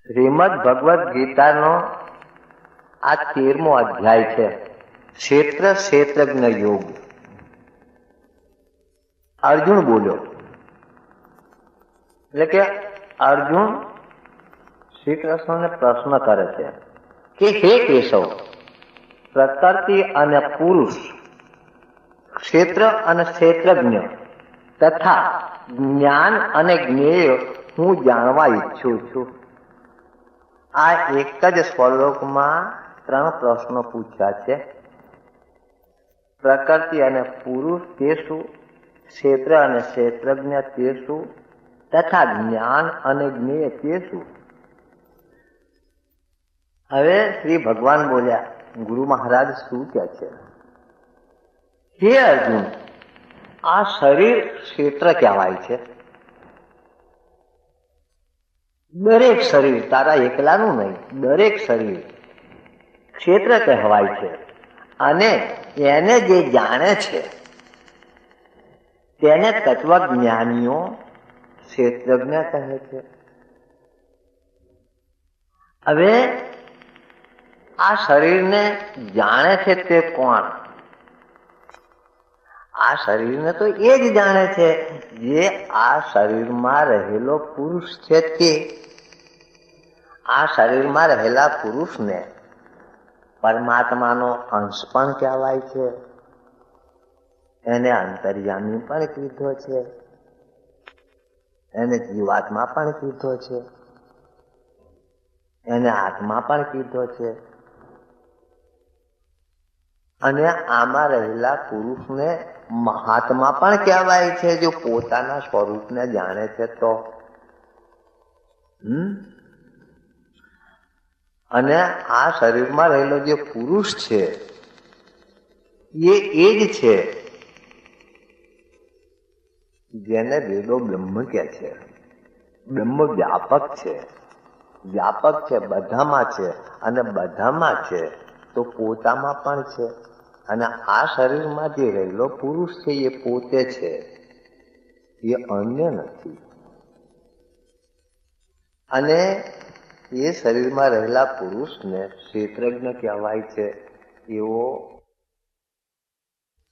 શ્રીમદ ભગવદ્ ગીતાનો આ 13મો અધ્યાય છે. ક્ષેત્ર ક્ષેત્રજ્ઞ યોગ. અર્જુન બોલ્યો, એટલે કે અર્જુન શ્રી કૃષ્ણને પ્રશ્ન કરે છે કે હે કેશવ, પ્રકૃતિ અને પુરુષ, ક્ષેત્ર અને ક્ષેત્રજ્ઞ તથા જ્ઞાન અને જ્ઞેય હું જાણવા ઈચ્છું છું. આ એક જ શ્લોકમાં 3 પ્રશ્નો પૂછ્યા છે. પ્રકૃતિ અને પુરુષ તે શું, ક્ષેત્ર અને ક્ષેત્રજ્ઞ તે શું, તથા જ્ઞાન અને જ્ઞેય તે શું. હવે શ્રી ભગવાન બોલ્યા, ગુરુ મહારાજ શું કહે છે? હે અર્જુન, આ શરીર ક્ષેત્ર કહેવાય છે. દરેક શરીર, તારા એકલાનું નહીં, દરેક શરીર ક્ષેત્ર કહેવાય છે. અને એને જે જાણે છે તેને તત્વજ્ઞાનીઓ ક્ષેત્રજ્ઞ કહે છે. હવે આ શરીરને જાણે છે તે કોણ? આ શરીરને તો એ જ જાણે છે જે આ શરીરમાં રહેલો પુરુષ છે તે. આ શરીરમાં રહેલા પુરુષને પરમાત્માનો અંશ પણ કહેવાય છે. એને અંતર્યામી પણ કીધો છે, એને જીવાત્મા પણ કીધો છે, એને આત્મા પણ કીધો છે. અને આમાં રહેલા પુરુષને મહાત્મા પણ કહેવાય છે, જો પોતાના સ્વરૂપને જાણે છે તો. અને આ શરીરમાં રહેલો જે પુરુષ છે એ જ છે જેને વેદો બ્રહ્મ કહે છે. બ્રહ્મ વ્યાપક છે, વ્યાપક છે, બધામાં છે. અને બધામાં છે તો પોતામાં પણ છે. અને આ શરીરમાં જે રહેલો પુરુષ છે એ પોતે છે, એ અન્ય નથી. અને એ શરીરમાં રહેલા પુરુષને ક્ષેત્રજ્ઞ કહેવાય છે. એવો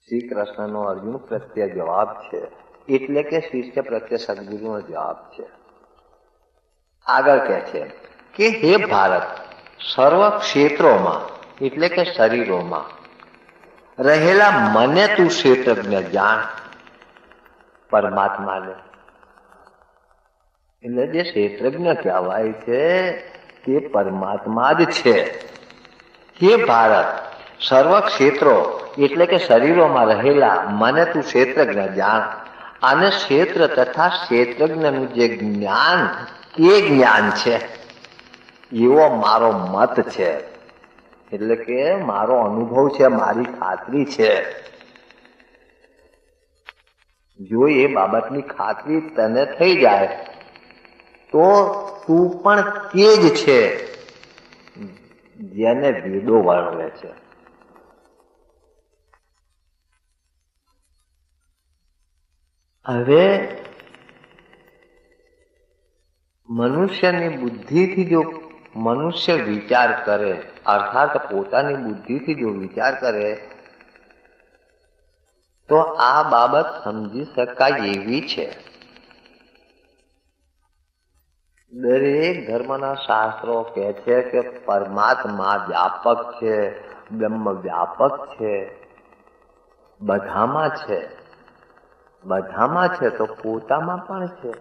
શ્રી કૃષ્ણનો અર્જુન પ્રત્યે જવાબ છે. એટલે કે શિષ્ય પ્રત્યે સદગુરુનો જવાબ છે. આગળ કહે છે કે હે ભારત, સર્વ ક્ષેત્રોમાં એટલે કે શરીરોમાં રહેલા મને તું ક્ષેત્રજ્ઞ જાણ. પરમાત્માને એટલે જે ક્ષેત્રજ્ઞ કહેવાય છે તે પરમાત્મા જ છે. હે ભારત, સર્વ ક્ષેત્રો એટલે કે શરીરોમાં રહેલા મને તું ક્ષેત્રજ્ઞ જાણ. અને ક્ષેત્ર તથા ક્ષેત્રજ્ઞનું જે જ્ઞાન તે જ્ઞાન છે એવો મારો મત છે. એટલે કે મારો અનુભવ છે, મારી ખાતરી છે. જો એ બાબતની ખાતરી તને થઈ જાય તો તું પણ તે જ છે જેને વેદો વર્ણવે છે. હવે મનુષ્યની બુદ્ધિથી જો મનુષ્ય વિચાર કરે, અર્થાત પોતાની બુદ્ધિથી જો વિચાર કરે તો આ બાબત સમજી શકાય એવી છે. દરેક ધર્મના શાસ્ત્રો કહે છે કે પરમાત્મા વ્યાપક છે, બ્રહ્મ વ્યાપક છે, બધામાં છે. બધામાં છે તો પોતામાં પણ છે.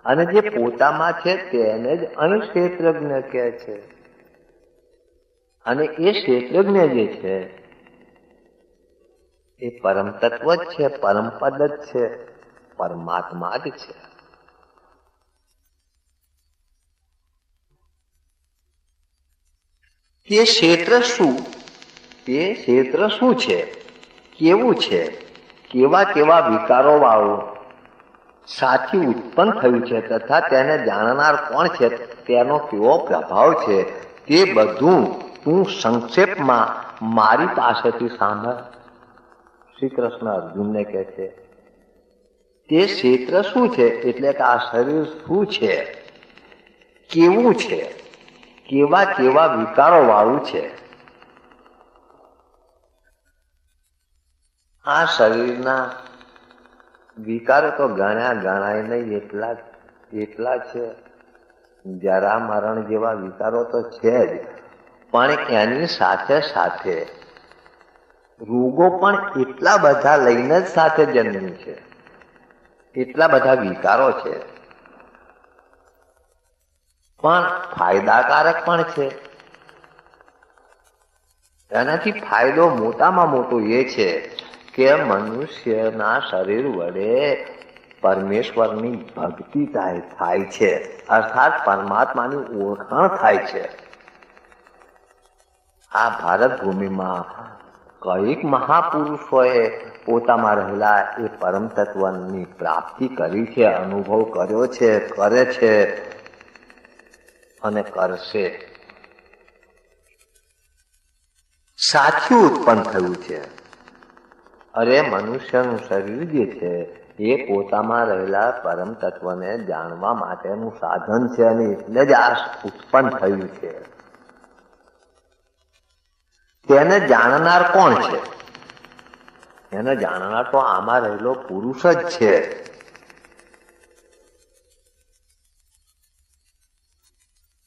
અને જે પોતામાં છે તેને જ અનુક્ષેત્રજ્ઞ કહે છે. અને એ ક્ષેત્રજ્ઞ જે છે એ પરમ તત્વ જ છે, પરમપદ જ છે, પરમાત્મા જ છે. તે ક્ષેત્ર શું? તે ક્ષેત્ર શું છે? કેવું છે? કેવા કેવા વિકારો વાળું સાથી ઉત્પન્ન થયું છે તથા તેને જાણનાર કોણ છે, તેનો કેવો પ્રભાવ છે, તે બધું તું સંક્ષેપમાં મારી પાસેથી સાંભળ. શ્રી કૃષ્ણ અર્જુનને કહે છે તે ક્ષેત્ર શું છે? એટલે કે આ શરીર શું છે, કેવું છે, કેવા કેવા વિકારો વાળું છે. આ શરીરના વિકારો તો ગણાય નહીં એટલા છે. જરા મરણ જેવા વિકારો તો છે જ, પણ એની સાથે સાથે રોગો પણ એટલા બધા લઈને જ સાથે જન્મી છે. એટલા બધા વિકારો છે, પણ ફાયદાકારક પણ છે. એનાથી ફાયદો મોટામાં મોટો એ છે કે મનુષ્યના શરીર વડે પરમેશ્વરની ભક્તિ થાય છે, અર્થાત પરમાત્માની ઓળખાણ થાય છે. આ ભારત ભૂમિમાં કઈક મહાપુરુષોએ પોતામાં રહેલા એ પરમ તત્વની પ્રાપ્તિ કરી છે, અનુભવ કર્યો છે, કરે છે અને કરશે. સાચું ઉત્પન્ન થયું છે. અરે મનુષ્યનું શરીર જે છે એ પોતામાં રહેલા પરમ તત્વને જાણવા માટેનું સાધન છે, અને એટલે જ આ ઉત્પન્ન થયું છે. તેને જાણનાર કોણ છે? એને જાણનાર તો આમાં રહેલો પુરુષ જ છે.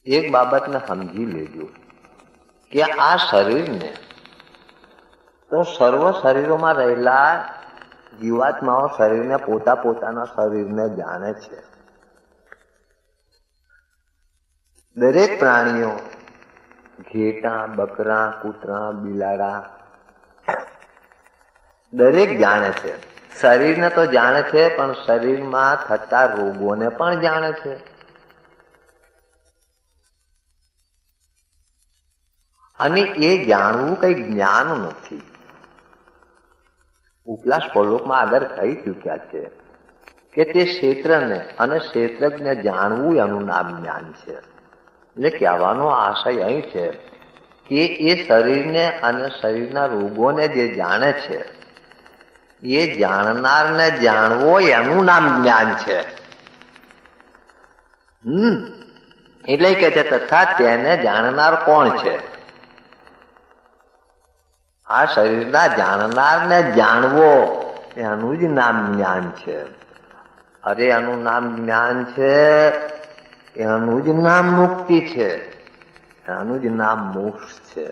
એક બાબતને સમજી લેજો કે આ શરીરને તો સર્વ શરીરોમાં રહેલા જીવાત્માઓ શરીરને પોતાના શરીરને જાણે છે. દરેક પ્રાણીઓ, ઘેટાં, બકરા, કૂતરા, બિલાડા દરેક જાણે છે. શરીરને તો જાણે છે, પણ શરીરમાં થતા રોગોને પણ જાણે છે. અને એ જાણવું કઈ જ્ઞાન નથી. ઉપલા શ્લોકમાં આગળ કહી ચૂક્યા છે કે તે ક્ષેત્રને અને ક્ષેત્રજ્ઞને જાણવું એનું નામ જ્ઞાન છે. એટલે કહેવાનો આશય અહીં છે કે એ શરીરને અને શરીરના રોગોને જે જાણે છે એ જાણનારને જાણવો એનું નામ જ્ઞાન છે. એટલે કે છે તથા તેને જાણનાર કોણ છે? આ શરીરના જાણનારને જાણવો એનું જ નામ જ્ઞાન છે. અરે એનું નામ જ્ઞાન છે, એનું જ નામ મુક્તિ છે, એનું જ નામ મોક્ષ છે.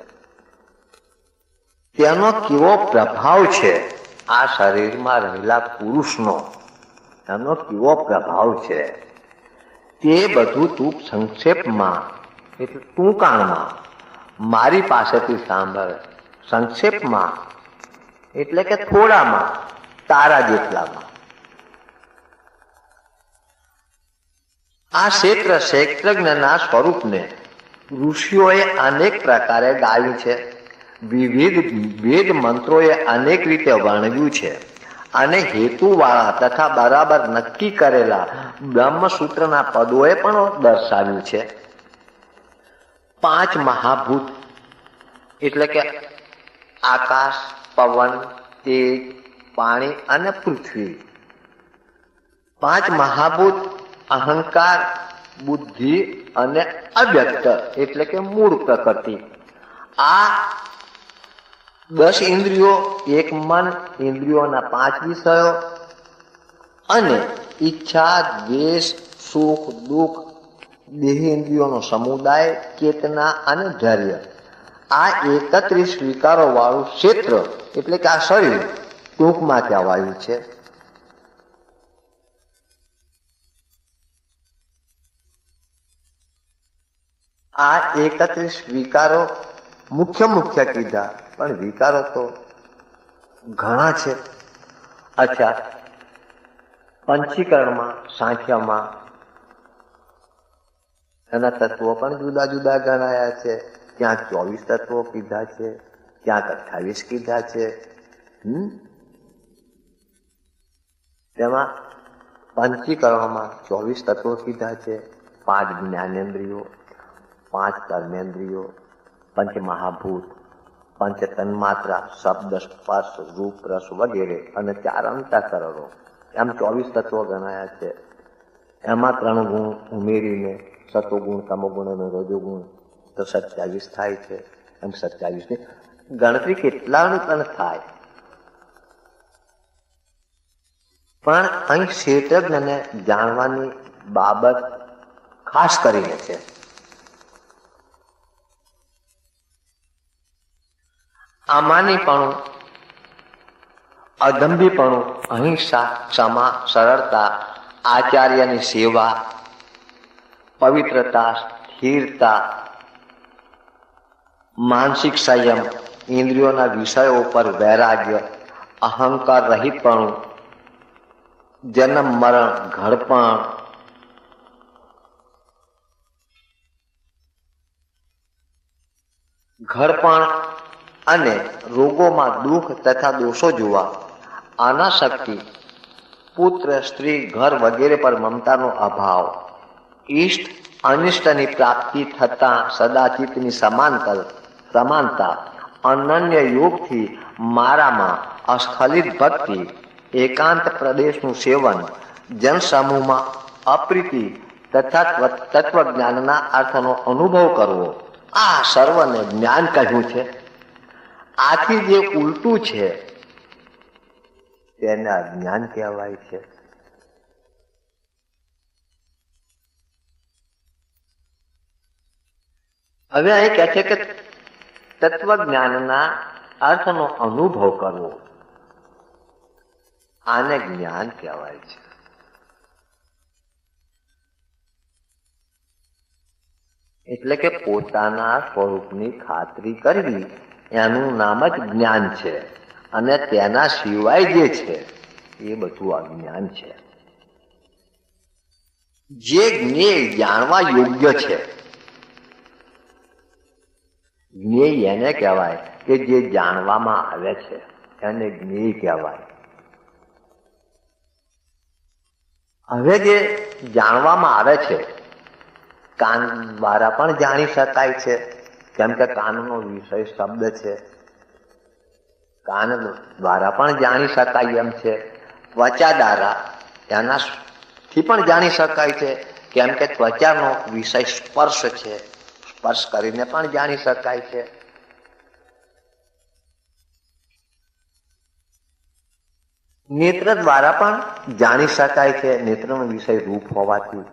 તેનો કેવો પ્રભાવ છે આ શરીરમાં રહેલા પુરુષનો, એનો કેવો પ્રભાવ છે તે બધું તું સંક્ષેપમાં એટલે ટૂંકાણમાં મારી પાસેથી સાંભળ. સંક્ષેપમાં એટલે કે થોડામાં, તારા જેટલામાં. આ ક્ષેત્રજ્ઞના સ્વરૂપને ઋષિઓએ અનેક પ્રકારે ગાયું છે. વિવિધ વેદ મંત્રોએ અનેક રીતે વર્ણવ્યું છે, અને હેતુવાળા તથા બરાબર નક્કી કરેલા બ્રહ્મસૂત્રના પદોએ પણ દર્શાવ્યું છે. 5 મહાભૂત એટલે કે આકાશ, પવન, તેજ, પાણી અને પૃથ્વી. 5 મહાભૂત અહંકાર, બુદ્ધિ અને અવ્યક્ત એટલે કે મૂળ પ્રકૃતિ. આ 10 ઇન્દ્રિયો, 1 મન, ઇન્દ્રિયોના 5 વિષયો અને ઈચ્છા, દ્વેષ, સુખ, દુઃખ, દેહેન્દ્રિયોનો સમુદાય, ચેતના અને ધૈર્ય. આ 31 વિકારો વાળું ક્ષેત્ર એટલે કે આ શરીર ટૂંકમાં કહેવાયું છે. આ 31 વિકારો મુખ્ય કીધા, પણ વિકારો તો ઘણા છે. અચ્છા, પંચીકરણમાં, સાંખ્યમાં એના તત્વો પણ જુદા જુદા ગણાયા છે. ક્યાંક 24 તત્વો કીધા છે, ક્યાંક 28 કીધા છે. તેમાં પંચીકરણમાં 24 તત્વો કીધા છે. 5 જ્ઞાનેન્દ્રિયો, 5 કર્મેન્દ્રિયો, 5 મહાભૂત, 5 તન્માત્રા, શબ્દ, સ્પર્શ, રૂપ, રસ વગેરે અને 4 અંતઃકરણો. એમ 24 તત્વો ગણાયા છે. એમાં 3 ગુણ ઉમેરીને સતોગુણ, તમોગુણ અને રજોગુણ તો 27 થાય છે. એમ 27 ની ગણતરી કેટલાની પણ થાય, પણ અહીં ક્ષેત્રજ્ઞને જાણવાની બાબત ખાસ કરીને છે. આમાનીપણું, અદંભીપણું, અહિંસા, ક્ષમા, સરળતા, આચાર્યની સેવા, પવિત્રતા, સ્થિરતા, માનસિક સંયમ, ઇન્દ્રિયોના વિષયો પર વૈરાગ્ય, અહંકાર રહિતપણું, જન્મ મરણ, ઘડપણ, અને રોગોમાં દુઃખ તથા દોષો જોવા, અનાસક્તિ, પુત્ર, સ્ત્રી, ઘર વગેરે પર મમતાનો અભાવ, ઈષ્ટ અનિષ્ટની પ્રાપ્તિ થતા સદાચિતની સમાનતા, અનન્ય યોગથી મારામાં અસ્ખલિત ભક્તિ, એકાંત પ્રદેશનું સેવન, જનસમૂહમાં અપ્રીતિ તથા તત્વજ્ઞાનના અર્થનો અનુભવ કરવો, આ સર્વને જ્ઞાન કહ્યું છે. આથી જે ઉલટું છે તેને અજ્ઞાન કહેવાય છે. હવે અહીં કહે છે કે તત્વજ્ઞાનના અર્થનો અનુભવ કરવો, આને જ્ઞાન કહેવાય છે. એટલે કે પોતાના સ્વરૂપની ખાતરી કરવી એનું નામ જ જ્ઞાન છે, અને તેના સિવાય જે છે એ બધું અજ્ઞાન છે. જે જ્ઞેય જાણવા યોગ્ય છે, જ્ઞેય એને કહેવાય કે જે જાણવામાં આવે છે એને જ્ઞેય કહેવાય. હવે જે જાણવામાં આવે છે કાન દ્વારા પણ જાણી શકાય છે, કેમ કે કાનનો વિષય શબ્દ છે. કાન દ્વારા પણ જાણી શકાય એમ છે. ત્વચા દ્વારા એનાથી પણ જાણી શકાય છે, કેમ કે ત્વચાનો વિષય સ્પર્શ છે. સ્પર્શ કરીને પણ જાણી શકાય છે. નેત્ર દ્વારા પણ જાણી શકાય છે, નેત્રનો વિષય રૂપ હોવાથી.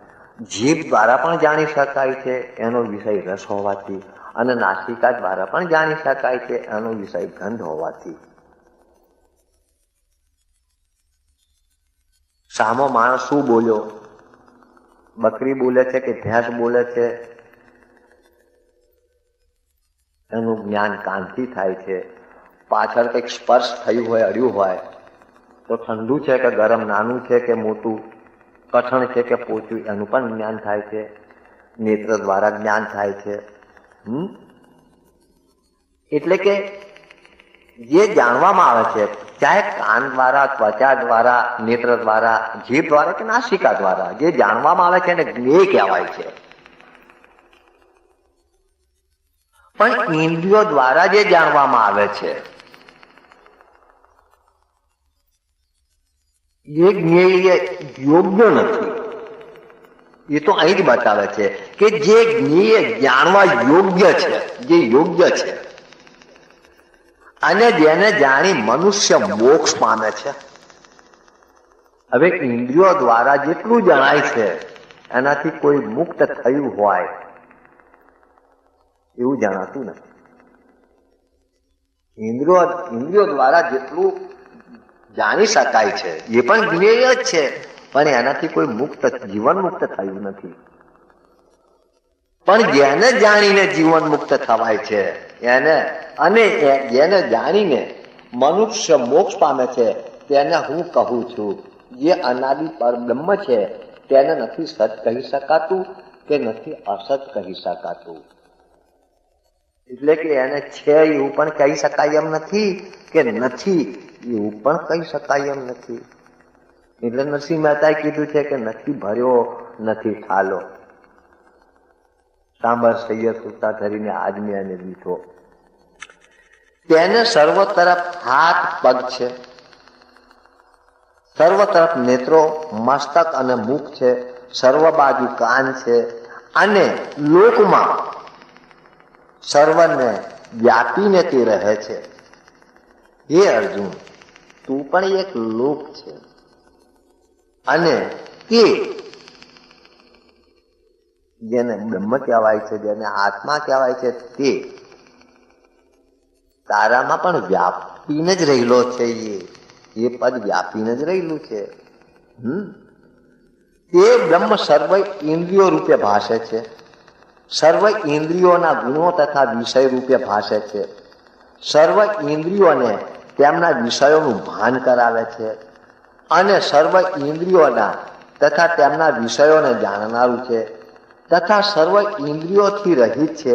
જીભ દ્વારા પણ જાણી શકાય છે, એનો વિષય રસ હોવાથી. અને નાસિકા દ્વારા પણ જાણી શકાય છે, એનો વિષય ગંધ હોવાથી. સામો માણસ શું બોલ્યો, બકરી બોલે છે કે ભેંસ બોલે છે, એનું જ્ઞાન કાનથી થાય છે. પાછળ કંઈક સ્પર્શ થયું હોય, અડ્યું હોય તો ઠંડુ છે કે ગરમ, નાનું છે કે મોટું, કઠણ છે કે પોચું, એનું પણ જ્ઞાન થાય છે. નેત્ર દ્વારા જ્ઞાન થાય છે. એટલે કે જે જાણવામાં આવે છે, ચાહે કાન દ્વારા, ત્વચા દ્વારા, નેત્ર દ્વારા, જીભ દ્વારા કે નાસિકા દ્વારા જે જાણવામાં આવે છે એને જ્ઞેય કહેવાય છે. પણ ઇન્દ્રિયો દ્વારા જે જાણવામાં આવે છે એ જ્ઞેય યોગ્ય નથી. એ તો અહીં જ બતાવે છે કે જે જ્ઞેય જાણવા યોગ્ય છે, જે યોગ્ય છે, અને જેને જાણી મનુષ્ય મોક્ષ પામે છે. હવે ઇન્દ્રિયો દ્વારા જેટલું જણાય છે એનાથી કોઈ મુક્ત થયું હોય એવું જણાતું નથી. ઇન્દ્રિયો દ્વારા જેટલું જાણી શકાય છે એ પણ જ્ઞેય જ છે, પણ એનાથી કોઈ જીવન મુક્ત થયું નથી. પણ જેને જાણીને જીવન મુક્ત થવાય છે એને, અને જેને જાણીને મનુષ્ય મોક્ષ પામે છે તેને હું કહું છું, જે અનાદિ પરબ્રહ્મ છે તેને નથી સત કહી શકાતું કે નથી અસત કહી શકાતું. એટલે કે એને છે એવું પણ કહી શકાય એમ નથી, કે નથી એવું પણ કહી શકાય એમ નથી. એટલે નરસિંહ મહેતાએ કીધું છે કે નથી ભર્યો નથી થાલો, સાંભળ સૈયદ સુતા ધરીને આજમે એને દીઠો. તેને સર્વ તરફ હાથ પગ છે, સર્વ તરફ નેત્રો, મસ્તક અને મુખ છે, સર્વ બાજુ કાન છે, અને લોકમાં સર્વને વ્યાપીને તે રહે છે. હે અર્જુન, તું પણ એક લોક છે અને તે જેને બ્રહ્મ કહેવાય છે, જેને આત્મા કહેવાય છે, તે તારામાં પણ વ્યાપીને જ રહેલો છે. એ પદ વ્યાપીને જ રહેલું છે. તે બ્રહ્મ સર્વ ઇન્દ્રિયો રૂપે ભાષે છે, સર્વ ઇન્દ્રિયોના ગુણો તથા વિષય રૂપે ભાષે છે, સર્વ ઇન્દ્રિયોને તેમના વિષયોનું ભાન કરાવે છે અને સર્વ ઇન્દ્રિયોના તથા તેમના વિષયોને જાણનારું છે, તથા સર્વ ઇન્દ્રિયોથી રહિત છે,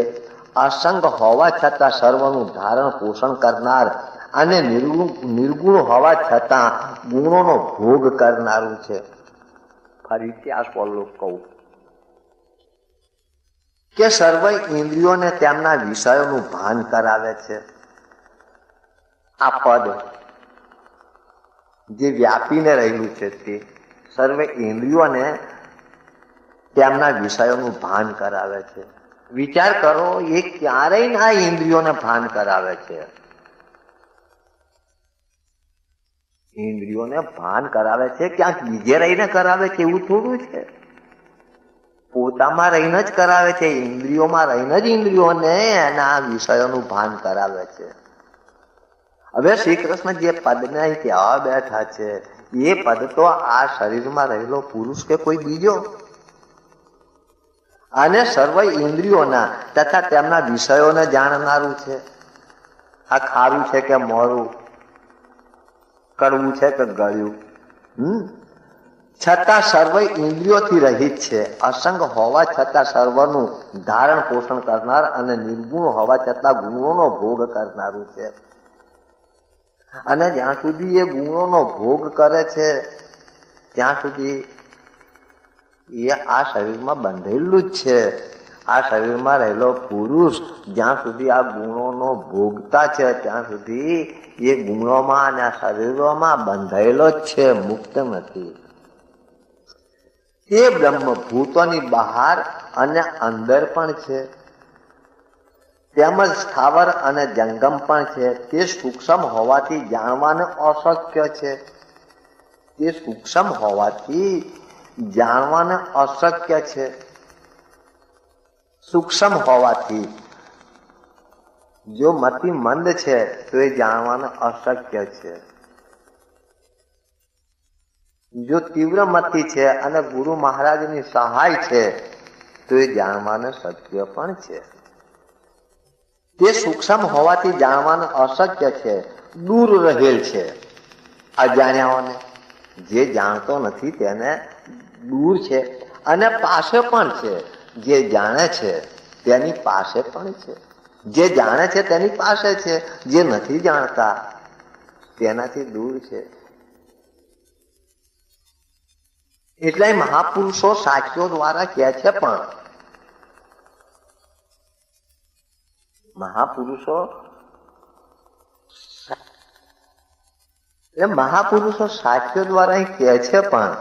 અસંગ હોવા છતાં સર્વનું ધારણ પોષણ કરનાર અને નિર્ગુણ હોવા છતાં ગુણોનો ભોગ કરનારું છે. ફરીથી આ શ્લોક કહું કે સર્વ ઇન્દ્રિયોને તેમના વિષયોનું ભાન કરાવે છે. આ પદ જે વ્યાપીને રહેલું છે તે સર્વ ઇન્દ્રિયોને તેમના વિષયોનું ભાન કરાવે છે. વિચાર કરો, એ ક્યારેય ના ઇન્દ્રિયોને ભાન કરાવે છે. ઇન્દ્રિયોને ભાન કરાવે છે ક્યાંક બીજે રહીને કરાવે છે એવું થોડું છે. પોતામાં રહીને જ કરાવે છે. ઇન્દ્રિયોમાં રહીને જ ઇન્દ્રિયોને એના વિષયોનું ભાન કરાવે છે. હવે શ્રી કૃષ્ણ જે પદને અહીં કહેવા બેઠા છે, એ પદ તો આ શરીરમાં રહેલો પુરુષ કે કોઈ બીજો, અને સર્વ ઇન્દ્રિયોના તથા તેમના વિષયોને જાણનારું છે. આ ખારું છે કે મોરું, કડવું છે કે ગળ્યું, છતાં સર્વ ઇન્દ્રિયોથી રહિત છે, અસંગ હોવા છતાં સર્વનું ધારણ પોષણ કરનાર અને નિર્ગુણ હોવા છતાં ગુણોનો ભોગ કરનારું છે. અને જ્યાં સુધી એ ગુણોનો ભોગ કરે છે ત્યાં સુધી એ આ શરીરમાં બંધેલું જ છે. આ શરીરમાં રહેલો પુરુષ જ્યાં સુધી આ ગુણોનો ભોગતા છે ત્યાં સુધી એ ગુણોમાં અને આ શરીરોમાં બંધાયેલો જ છે, મુક્ત નથી. તે બ્રહ્મ ભૂતોની બહાર અને અંદર પણ છે, તેમજ સ્થાવર અને જંગમ પણ છે. તે સૂક્ષ્મ હોવાથી જાણવાને અશક્ય છે. તે સૂક્ષ્મ હોવાથી જાણવાને અશક્ય છે. સૂક્ષ્મ હોવાથી જો મતિ મંદ છે તો એ જાણવાને અશક્ય છે. જો તીવ્ર મતિ છે અને ગુરુ મહારાજની સહાય છે તો એ જાણવાને શક્ય પણ છે. તે સૂક્ષ્મ હોવાથી જાણવાનું અશક્ય છે, દૂર રહેલ છે. અજાણ્યાઓને, જે જાણતો નથી તેને દૂર છે, અને પાસે પણ છે. જે જાણે છે તેની પાસે પણ છે. જે જાણે છે તેની પાસે છે, જે નથી જાણતા તેનાથી દૂર છે. એટલે મહાપુરુષો સાખીઓ દ્વારા કહે છે, પણ महापुरुषों साखियों द्वारा ही कहे छे पण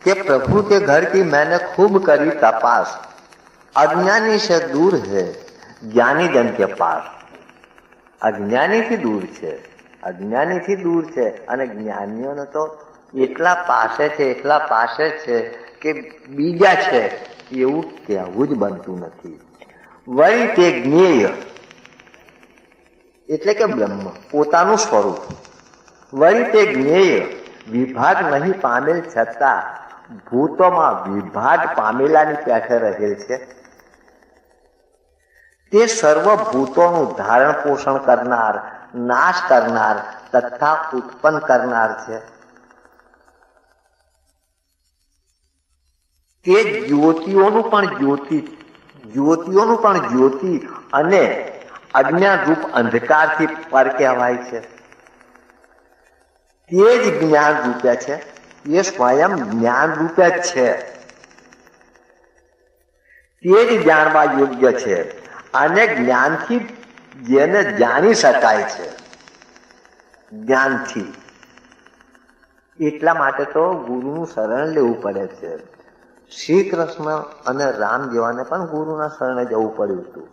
कि प्रभु के घर की मैंने खूब करी तपास, अज्ञानी से दूर है ज्ञानी जन के पास. अज्ञानी थी दूर छे, अज्ञानी थी दूर छे, अने ज्ञानीओने तो એટલા પાસે છે કે બીજા છે એવું કહેવું જ બનતું નથી. વળી તે જ્ઞેય એટલે કે બ્રહ્મ પોતાનું સ્વરૂપ, વળી તે જ્ઞેય વિભાગ નહીં પામેલ છતાં ભૂતોમાં વિભાગ પામેલાની પેઠે રહેલ છે. તે સર્વભૂતોનું ધારણ પોષણ કરનાર, નાશ કરનાર તથા ઉત્પન્ન કરનાર છે. તે જ્યોતિઓનું પણ જ્યોતિ અને અજ્ઞાન રૂપ અંધકારથી પર કહેવાય છે. તે જ જ્ઞાન રૂપે છે, એ સ્વયં જ્ઞાન રૂપે જ છે. તે જ જાણવા યોગ્ય છે અને જ્ઞાનથી જેને જાણી શકાય છે, જ્ઞાનથી. એટલા માટે તો ગુરુનું શરણ લેવું પડે છે. શ્રી કૃષ્ણ અને રામ જેવાને પણ ગુરુના શરણે જવું પડ્યું હતું.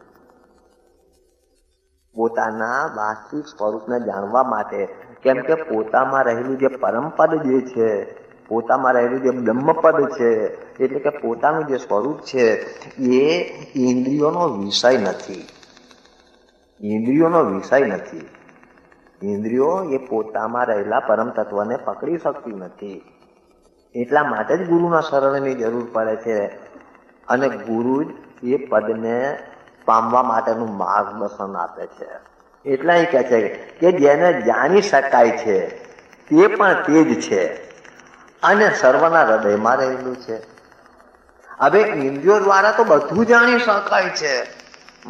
પોતાના વાસ્તવિક સ્વરૂપને જાણવા માટે. કેમ કે પોતામાં રહેલું જે પરમપદ જે છે, પોતામાં રહેલું જે બ્રહ્મપદ છે, એટલે કે પોતાનું જે સ્વરૂપ છે એ ઇન્દ્રિયોનો વિષય નથી. ઇન્દ્રિયોનો વિષય નથી. ઇન્દ્રિયો એ પોતામાં રહેલા પરમ તત્વને પકડી શકતી નથી. એટલા માટે જ ગુરુના શરણની જરૂર પડે છે. અને ગુરુ જ એ પદને પામવા માટેનું માર્ગદર્શન આપે છે. એટલા એ કહે છે કે જેને જાણી શકાય છે તે પણ તે જ છે અને સર્વના હૃદયમાં રહેલું છે. હવે ઇન્દ્રિયો દ્વારા તો બધું જાણી શકાય છે,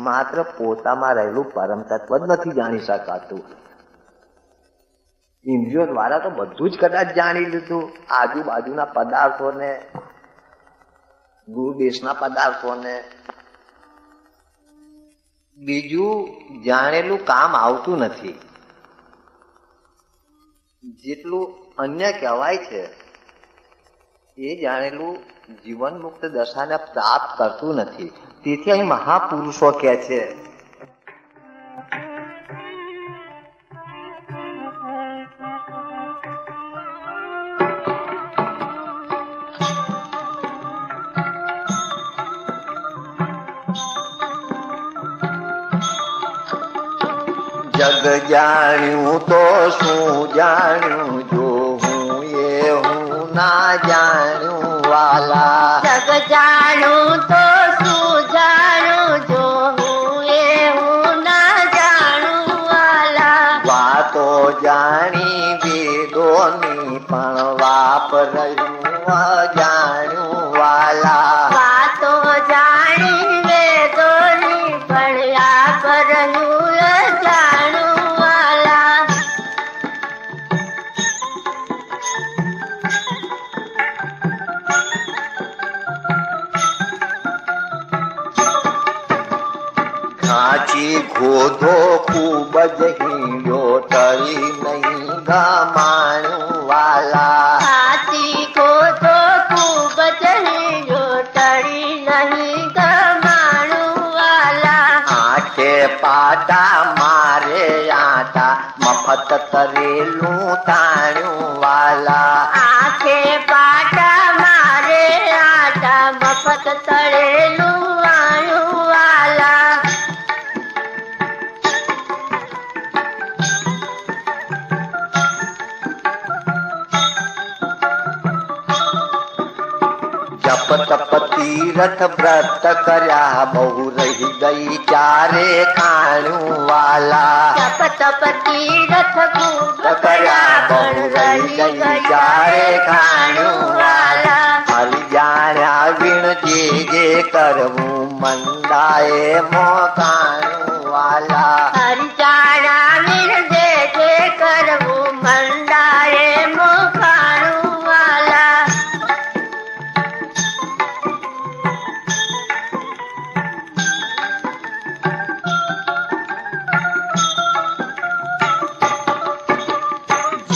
માત્ર પોતામાં રહેલું પરમ તત્વ જ નથી જાણી શકાતું. ઇન્દ્રિયો દ્વારા તો બધું જ કદાચ જાણી લીધું, આજુબાજુના પદાર્થોને, દૂર દેશના પદાર્થોને. બીજું જાણેલું કામ આવતું નથી. જેટલું અન્ય કહેવાય છે એ જાણેલું જીવન મુક્ત દશાને પ્રાપ્ત કરતું નથી. તેથી અહીં મહાપુરુષો કહે છે જગ જાણ્યું તો શું જાણ્યું, જો હું એ હું ના જાણ્યું વાલા. જગ જાણું તો શું જાણું, જો હું એ હું ના જાણું વાલા. વાતો જાણી વેદોની પણ વાપર્યું અજાણ્યું વાલા. વાતો જાણી વેદોની પણ વાપર્યું અજાણું વાલા. ખાંચી ગોધો ખૂબ જ હીડ્યો, તળી નહીં ગમાણું વાલા. હાથી ગોધો ખૂબ જ હીરો, ટળી નહીં ગમાણું વાલા. આંખે પાટા મારે આટા, મફત તરેલું તાણ્યું વાલા. આંખે પાટા મારે આટા, મફત તળેલું વાણું વાલા. જપ તપ તીરથ વ્રત કર્યા, બહુ રહી ગઈ ચારે કાણું વાલા. જપ તપ તીરથ ખૂબ કર્યા, બહુ રહી ગઈ ચારે કાણું વાલા. હરી જાણ્યા વિણ જે કરવું, મંડાએ મોકાણું વાલા. હરિચારા વિરજે જે કરવું, મંડાએ મોખાણું વાલા.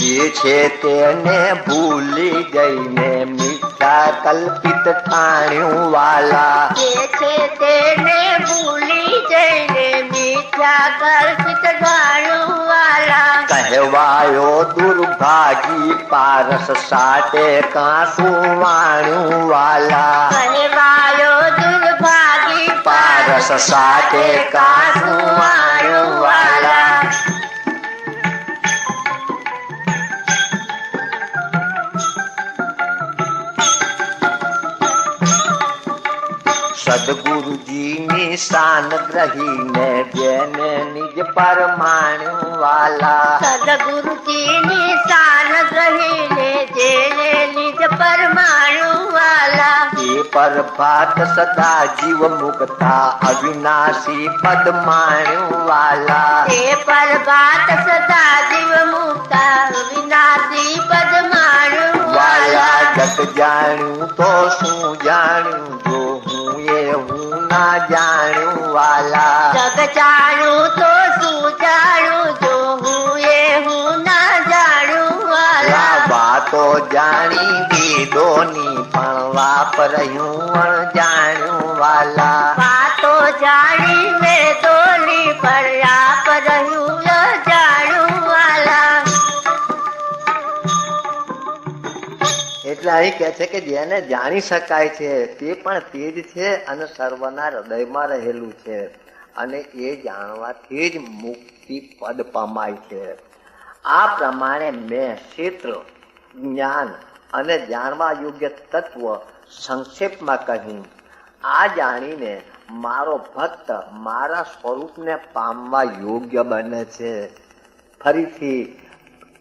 જે છે તેને ભૂલી જઈને મિથ્યા કલ્પિત ઠાણ્યું વાલા. જે છે તેને ભૂલી જઈને મિથ્યા કલ્પિત જાણું વાલા. કહેવાયો દુર્ભાગી, પારસ સાટે કાંસું વાણ્યું વાલા. કહેવાયો દુર્ભાગી, પારસ સાટે કાંસું વાણ્યું વાલા. સદગુરુજીની શાન ગ્રહીને જેને નિજ પરમાણ્યું વાલા. સદગુરુજીની શાન ગ્રહીને જેને નિજ પરમાણું વાલા. એ પરભાત સદા જીવ મુક્તા, અવિનાશી પદ માણ્યું વાલા. તે પરભાત સદા જીવ મુક્તા, વિનાશી પદ માણું વાલા. વાલા. જગ જાણ્યું તો શું જાણ્યું, જો હું એ હું ના જાણ્યું વાલા. જગ જાણું તો શું જાણું, જો હું એ હું ના જાણું વાલા. વાતો જાણી વેદોની પણ વાપર્યું અણજાણ્યું વાલા. વાતો જાણી વેદોની પણ અહીં કહે છે કે જેને જાણી શકાય છે તે પણ તે જ છે અને સર્વના હૃદયમાં રહેલું છે અને એ જાણવાથી જ મુક્તિ પદ પમાય છે. આ પ્રમાણે મેં ક્ષેત્ર, જ્ઞાન અને જાણવા યોગ્ય તત્વ સંક્ષેપમાં કહ્યું. આ જાણીને મારો ભક્ત મારા સ્વરૂપને પામવા યોગ્ય બને છે. ફરીથી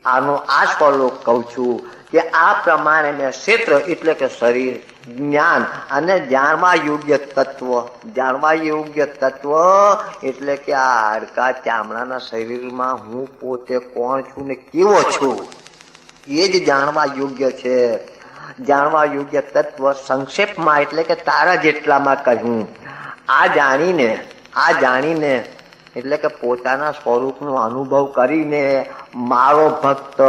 આનો આ શ્લોક કહું છું કે આ પ્રમાણે મેં ક્ષેત્ર એટલે કે શરીર, જ્ઞાન અને જાણવા યોગ્ય તત્વ એટલે કે આ હાડકા ચામડાના શરીરમાં હું પોતે કોણ છું ને કેવો છું એ જ જાણવા યોગ્ય છે. જાણવા યોગ્ય તત્વ સંક્ષેપમાં એટલે કે તારા જેટલામાં કહ્યું. આ જાણીને એટલે કે પોતાના સ્વરૂપનો અનુભવ કરીને મારો ભક્ત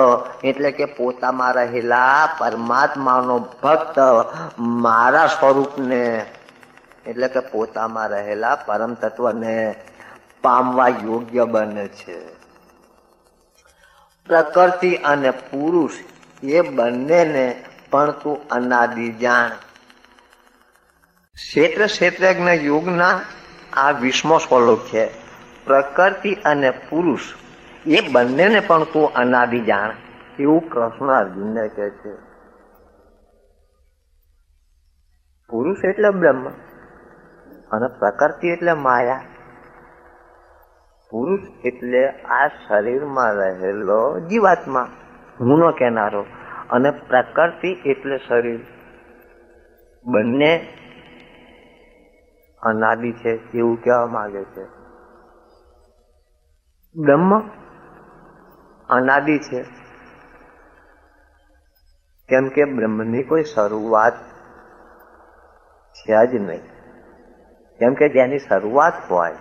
એટલે કે પોતામાં રહેલા પરમાત્માનો ભક્ત મારા સ્વરૂપને એટલે કે પોતામાં રહેલા પરમ તત્વને પામવા યોગ્ય બને છે. પ્રકૃતિ અને પુરુષ એ બંનેને પણ તું અનાદિ જાણ. ક્ષેત્રજ્ઞ યોગના આ 20મો શ્લોક છે. પ્રકૃતિ અને પુરુષ એ બંનેને પણ તું અનાદિ જાણ એવું કૃષ્ણ અર્જુનને કહે છે. પુરુષ એટલે બ્રહ્મ અને પ્રકૃતિ એટલે માયા. પુરુષ એટલે આ શરીરમાં રહેલો જીવાત્મા, હુંનો કહેનારો, અને પ્રકૃતિ એટલે શરીર. બંને અનાદિ છે એવું કહેવા માંગે છે. બ્રહ્મ અનાદિ છે કેમ કે બ્રહ્મની કોઈ શરૂઆત છે જ નહીં. કેમ કે જેની શરૂઆત હોય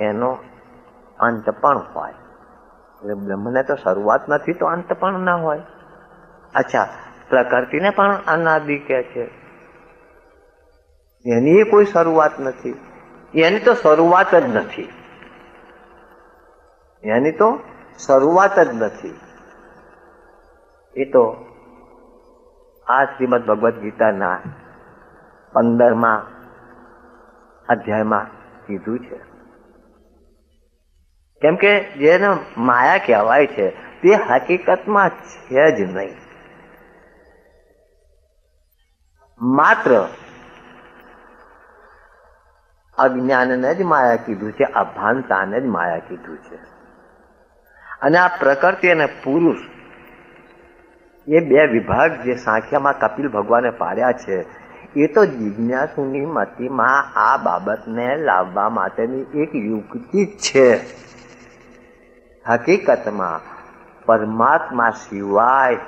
એનો અંત પણ હોય. એટલે બ્રહ્મને તો શરૂઆત નથી તો અંત પણ ના હોય. અચ્છા, પ્રકૃતિને પણ અનાદિ કહે છે. એની કોઈ શરૂઆત નથી, એની તો શરૂઆત જ નથી. એની તો શરૂઆત જ નથી. એ તો આ શ્રીમદ ભગવદ્ ગીતાના 15મા અધ્યાયમાં કીધું છે. કેમ કે જેને માયા કહેવાય છે તે હકીકતમાં છે જ નહીં. માત્ર અજ્ઞાનને જ માયા કીધું છે, અભાનતાને જ માયા કીધું છે. અને આ પ્રકૃતિ અને પુરુષ એ બે વિભાગ જે સાંખ્યામાં કપિલ ભગવાને પાડ્યા છે એ તો જિજ્ઞાસુની મતિમાં આ બાબતને લાવવા માટેની એક યુક્તિ જ છે. હકીકતમાં પરમાત્મા સિવાય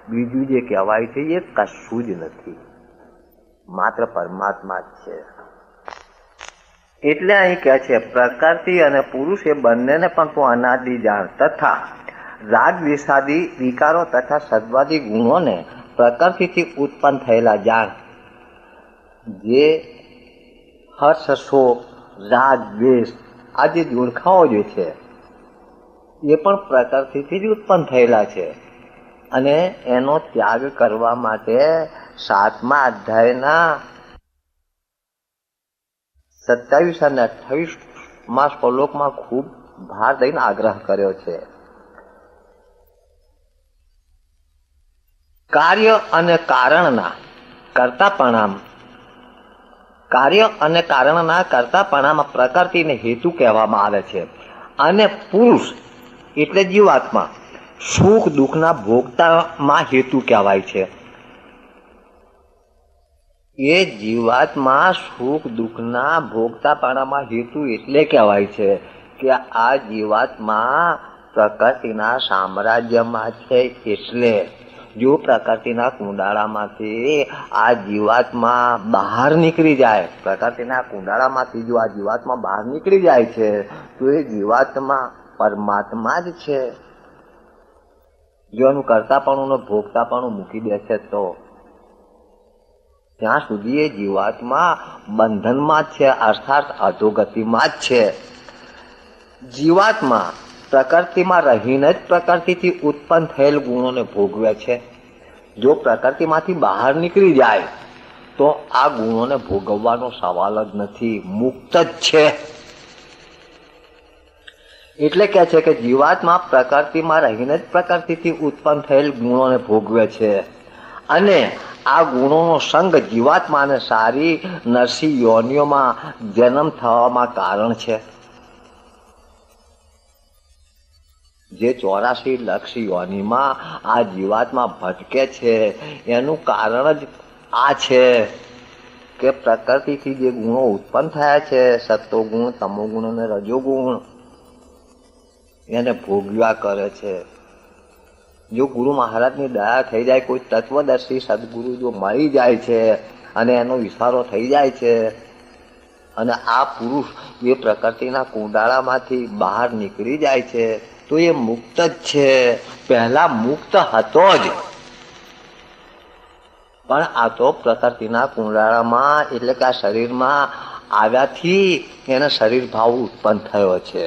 બીજું જે કહેવાય છે એ કશું જ નથી, માત્ર પરમાત્મા જ છે. એટલે અહીં કહે છે પ્રકૃતિ અને પુરુષ એ બંનેને પણ તું અનાદિ જાણ તથા રાગ દ્વેષાદી વિકારો તથા સદ્વાદી ગુણોને પ્રકૃતિથી ઉત્પન્ન થયેલા જાણ. જે હર્ષ, શોક, રાગ, દ્વેષ આ જે જોડખાઓ જે છે એ પણ પ્રકૃતિથી જ ઉત્પન્ન થયેલા છે. અને એનો ત્યાગ કરવા માટે 7મા અધ્યાયના 27 અને 28મા શ્લોકમાં ખૂબ ભાર દઈને આગ્રહ કર્યો છે. કાર્ય અને કારણના કર્તાપણામાં પ્રકૃતિને હેતુ કહેવામાં આવે છે. અને પુરુષ એટલે જીવાત્મા સુખ દુઃખના ભોગતામાં હેતુ કહેવાય છે. એ જીવાત્મા સુખ દુઃખના ભોગતાપણામાં હેતુ એટલે કહેવાય છે કે આ જીવાત્મા પ્રકૃતિના સામ્રાજ્યમાં છે. એટલે જો પ્રકૃતિના કુંડાળામાંથી આ જીવાત્મા બહાર નીકળી જાય, પ્રકૃતિના કુંડાળામાંથી જો આ જીવાત્મા બહાર નીકળી જાય છે તો એ જીવાત્મા પરમાત્મા જ છે. જો એનું કરતાપણું ભોગતાપણું મૂકી દે છે તો ત્યાં સુધી એ જીવાત્મા બંધનમાં જ છે, અર્થાત અધોગતિમાં જ છે. જીવાત્મા પ્રકૃતિમાં રહીને જ પ્રકૃતિથી ઉત્પન્ન થયેલ ગુણોને ભોગવે છે. જો પ્રકૃતિમાંથી બહાર નીકળી જાય તો આ ગુણોને ભોગવવાનો સવાલ જ નથી, મુક્ત જ છે. એટલે કે છે કે જીવાત્મા પ્રકૃતિમાં રહીને જ પ્રકૃતિથી ઉત્પન્ન થયેલ ગુણોને ભોગવે છે અને આ ગુણોનો સંગ જીવાત્માને સારી નરસી યોનિઓમાં જન્મ થવામાં કારણ છે. જે 84 લક્ષ યોનિમાં આ જીવાત્મા ભટકે છે એનું કારણ જ આ છે કે પ્રકૃતિથી જે ગુણો ઉત્પન્ન થયા છે, સત્વગુણ, તમોગુણ અને રજોગુણ, એને ભોગવ્યા કરે છે. જો ગુરુ મહારાજની દયા થઈ જાય, કોઈ તત્વદર્શી સદગુરુ જો મળી જાય છે અને એનો વિસારો થઈ જાય છે અને આ પુરુષ એ પ્રકૃતિના કુંડાળામાંથી બહાર નીકળી જાય છે તો એ મુક્ત જ છે. પહેલા મુક્ત હતો જ, પણ આ તો પ્રકૃતિના કુંડાળામાં એટલે કે આ શરીરમાં આવ્યાથી એને શરીર ભાવ ઉત્પન્ન થયો છે.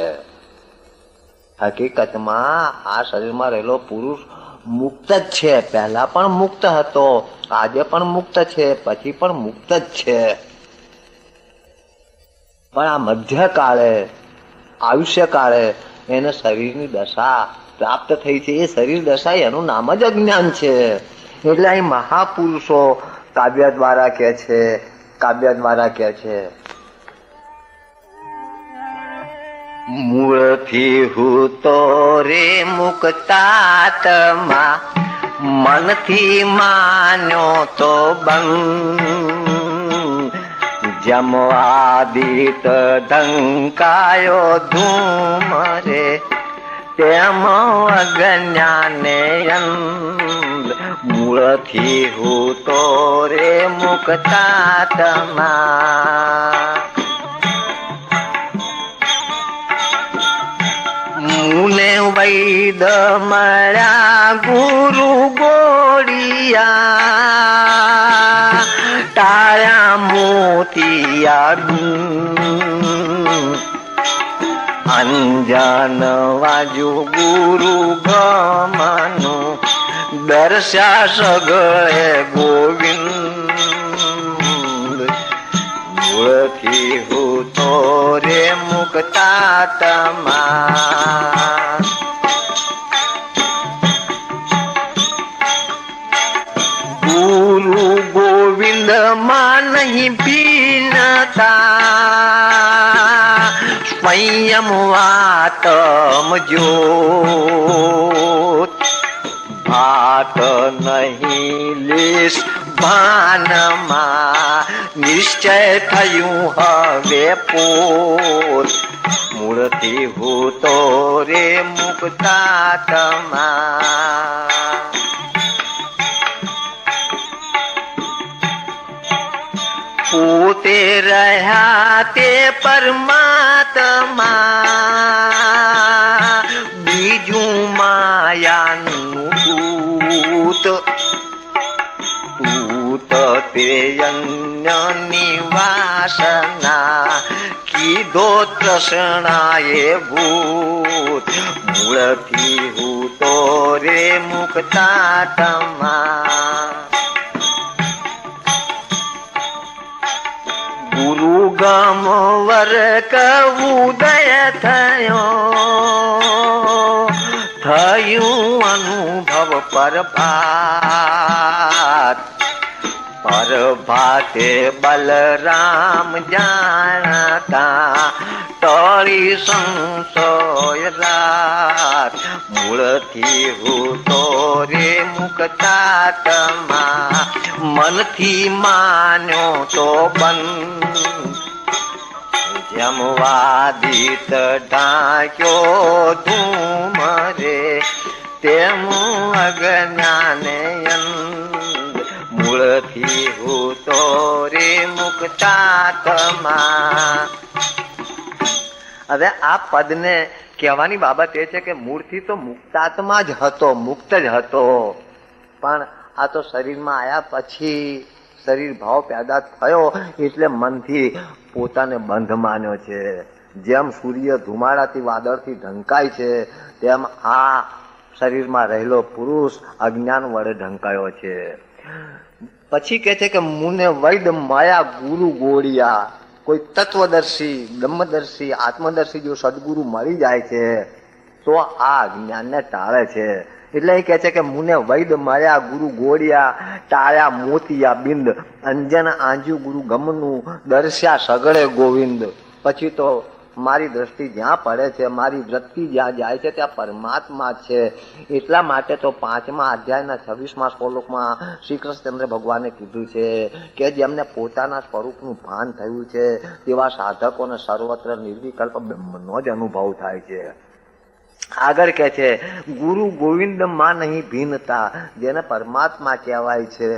હકીકતમાં આ શરીરમાં રહેલો પુરુષ મુક્ત જ છે. પહેલા પણ મુક્ત હતો, આજે પણ મુક્ત છે, પછી પણ મુક્ત જ છે. પણ આ મધ્યકાળે, આયુષ્યકાળે એને શરીરની દશા પ્રાપ્ત થઈ છે. એ શરીર દશા એનું નામ જ અજ્ઞાન છે. એટલે અહીં મહાપુરુષો કાવ્ય દ્વારા કહે છે મૂળથી હું તો રે મુક્તાત્મા, મનથી માન્યો તો બંધ, જમવાદિત ઢંકાયો ધૂમ રે, તેમ અજ્ઞાને અંધ. મૂળથી હું તો રે મુક્તાત્મા, મુને વૈદ મળ્યા ગુરુ ગોળિયા, ટાળ્યા મોતિયા, અંજન વાજુ ગુરુ ગમનું, દર્શા સગળે ગોવિંદ. મૂળથી હું તો રે મુક્તાત્મા, ગુરુ ગોવિંદ માં નહીં ભીનતા, સ્વયં વાતમ જ્યોત, ભાત નહીં લેશ ભાનમાં, નિશ્ચય થયું હવે પોત. મૂળથી હું તો રે મુક્તાત્મા, પોતે રહ્યા તે પરમાત્મા, બીજું માયાનું ભૂત. ભૂત તે અન્યની વાસના, કીધો તૃષ્ણાએ ભૂત. મૂળથી હું તો રે મુક્તાત્મા, ગુરુ ગમ વર્ક ઉદય થયું અનુભવ પરભાત. પરભાતે બલરામ જાણતા, ટળી સંશય રાત. મૂળથી હું તો રે મુક્તાત્મા, મનથી માન્યો તો બંધ, જમવાદિત ઢાંક્યો ધૂમ રે, તેમ અજ્ઞાને અંધ. મૂળથી હું તો રે મુક્તાત્મા. હવે આ પદને કહેવાની બાબત એ છે કે મૂળથી તો મુક્તાત્મા જ હતો, મુક્ત જ હતો, પણ આ તો શરીરમાં આવ્યા પછી શરીર ભાવ પેદા થયો એટલે મનથી પોતાને બંધ માન્યો છે. જેમ સૂર્ય ધુમાડાથી વાદળથી ઢંકાય છે તેમ આ શરીરમાં રહેલો પુરુષ અજ્ઞાન વડે ઢંકાયો છે. પછી કે છે કે મુને વૈદ માયા ગુરુ ગોળિયા. કોઈ તત્વદર્શી, બ્રહ્મદર્શી, આત્મદર્શી જો સદગુરુ મળી જાય છે તો આ અજ્ઞાનને ટાળે છે. એટલે એ કહે છે કે મુને વૈદ માયા ગુરુ ગોળિયા, ટાળ્યા મોતિયા બિંદ, અંજન આંજુ ગુરુ ગમનું, દર્શ્યા સગળે ગોવિંદ. પછી તો મારી દ્રષ્ટિ જ્યાં પડે છે, મારી વૃત્તિ જ્યાં જાય છે ત્યાં પરમાત્મા છે. એટલા માટે તો 5મા અધ્યાયના 26મા શ્લોકમાં શ્રી કૃષ્ણચંદ્ર ભગવાને કીધું છે કે જેમને પોતાના સ્વરૂપનું ભાન થયું છે તેવા સાધકોને સર્વત્ર નિર્વિકલ્પ બ્રહ્મનો જ અનુભવ થાય છે. આગળ કે છે ગુરુ ગોવિંદ માં નહીં ભિન્નતા, જેને પરમાત્મા કહેવાય છે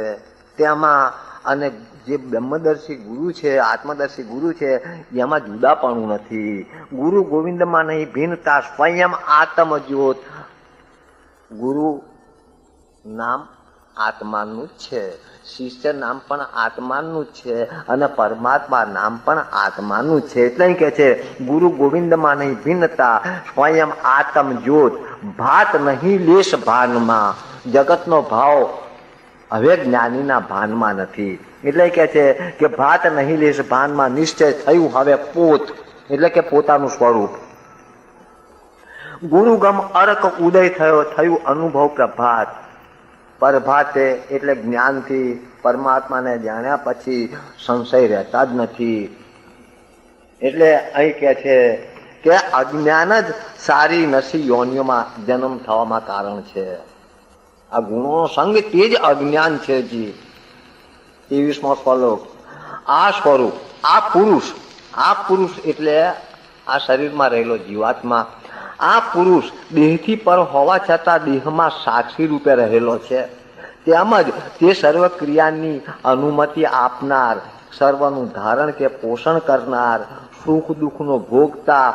તેમાં અને જે બ્રહ્મદર્શી ગુરુ છે, આત્મદર્શી ગુરુ છે એમાં જુદાપણું નથી. ગુરુ ગોવિંદમાં નહીં ભિન્નતા, સ્વયં આત્મ જ્યોત. ગુરુ નામ આત્માનું જ છે, શિષ્ય નામ પણ આત્માનું જ છે અને પરમાત્મા નામ પણ આત્માનું જ છે. એટલે કે છે ગુરુ ગોવિંદમાં નહીં ભિન્નતા, સ્વયં આત્મ જ્યોત. ભાત નહીં લેશ ભાનમાં, જગતનો ભાવ હવે જ્ઞાનીના ભાનમાં નથી. એટલે કે છે કે ભાત નહીં લેશ ભાનમાં, નિશ્ચય થયું હવે પોત, એટલે કે પોતાનું સ્વરૂપ. ગુરુગમ અર્ક ઉદય થયો, થયું અનુભવ પ્રભાત. પ્રભાતે એટલે જ્ઞાનથી પરમાત્માને જાણ્યા પછી સંશય રહેતા જ નથી. એટલે અહીં કે છે કે અજ્ઞાન જ સારી નસી યોનિઓમાં જન્મ થવામાં કારણ છે. આ ગુણોનો સંગ તે જ અજ્ઞાન છે. જી 23મો શ્લોક. આ સ્વરૂપ, આ પુરુષ એટલે આ શરીરમાં રહેલો જીવાત્મા. આ પુરુષ દેહથી પર હોવા છતાં દેહમાં સાક્ષી રૂપે રહેલો છે. તેમજ તે સર્વ ક્રિયાની અનુમતિ આપનાર, સર્વનું ધારણ કે પોષણ કરનાર, સુખ દુઃખનો ભોગતા